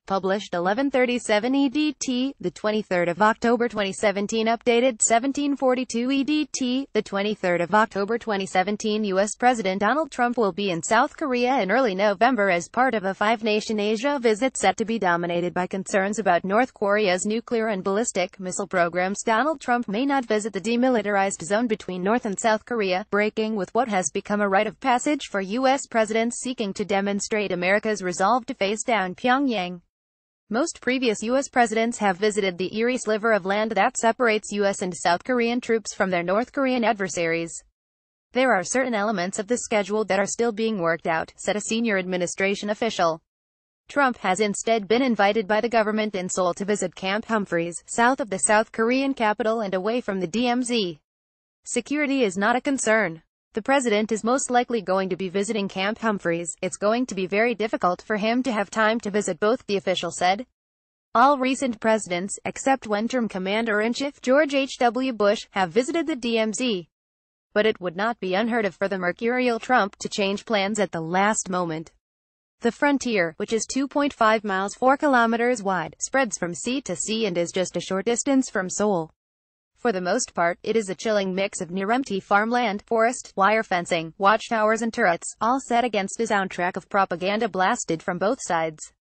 Published 11:37 EDT, the 23rd of October 2017. Updated 17:42 EDT, the 23rd of October 2017. U.S. President Donald Trump will be in South Korea in early November as part of a five-nation Asia visit set to be dominated by concerns about North Korea's nuclear and ballistic missile programs. Donald Trump may not visit the demilitarized zone between North and South Korea, breaking with what has become a rite of passage for U.S. presidents seeking to demonstrate America's resolve to face down Pyongyang. Most previous U.S. presidents have visited the eerie sliver of land that separates U.S. and South Korean troops from their North Korean adversaries. There are certain elements of the schedule that are still being worked out, said a senior administration official. Trump has instead been invited by the government in Seoul to visit Camp Humphreys, south of the South Korean capital and away from the DMZ. Security is not a concern. The president is most likely going to be visiting Camp Humphreys. It's going to be very difficult for him to have time to visit both, the official said. All recent presidents, except one-term Commander-in-Chief George H.W. Bush, have visited the DMZ. But it would not be unheard of for the mercurial Trump to change plans at the last moment. The frontier, which is 2.5 miles 4 kilometers wide, spreads from sea to sea and is just a short distance from Seoul. For the most part, it is a chilling mix of near-empty farmland, forest, wire fencing, watchtowers and turrets, all set against a soundtrack of propaganda blasted from both sides.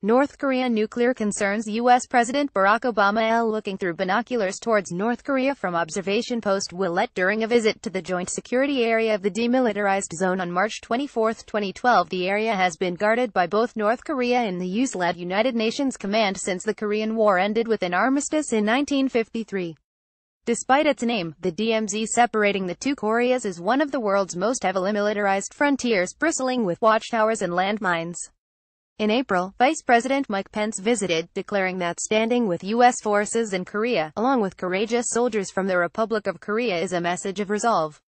North Korean nuclear concerns. U.S. President Barack Obama looking through binoculars towards North Korea from observation post Willett during a visit to the Joint Security Area of the Demilitarized Zone on March 24, 2012. The area has been guarded by both North Korea and the US-led United Nations Command since the Korean War ended with an armistice in 1953. Despite its name, the DMZ separating the two Koreas is one of the world's most heavily militarized frontiers, bristling with watchtowers and landmines. In April, Vice President Mike Pence visited, declaring that standing with U.S. forces in Korea, along with courageous soldiers from the Republic of Korea, is a message of resolve.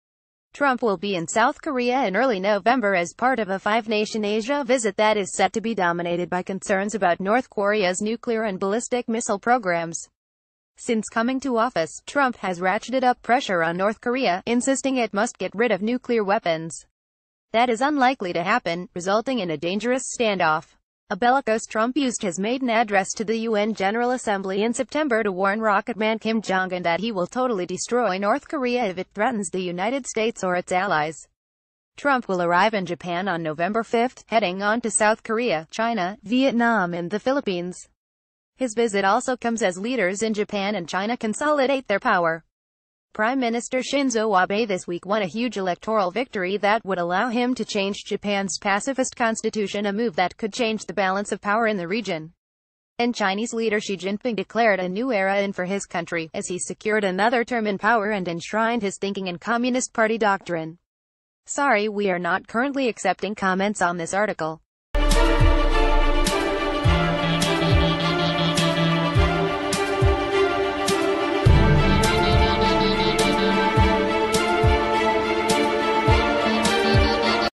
Trump will be in South Korea in early November as part of a five-nation Asia visit that is set to be dominated by concerns about North Korea's nuclear and ballistic missile programs. Since coming to office, Trump has ratcheted up pressure on North Korea, insisting it must get rid of nuclear weapons. That is unlikely to happen, resulting in a dangerous standoff. A bellicose Trump used his maiden address to the UN General Assembly in September to warn rocket man Kim Jong-un that he will totally destroy North Korea if it threatens the United States or its allies. Trump will arrive in Japan on November 5, heading on to South Korea, China, Vietnam and the Philippines. His visit also comes as leaders in Japan and China consolidate their power. Prime Minister Shinzo Abe this week won a huge electoral victory that would allow him to change Japan's pacifist constitution, a move that could change the balance of power in the region. And Chinese leader Xi Jinping declared a new era in for his country, as he secured another term in power and enshrined his thinking in Communist Party doctrine. Sorry, we are not currently accepting comments on this article.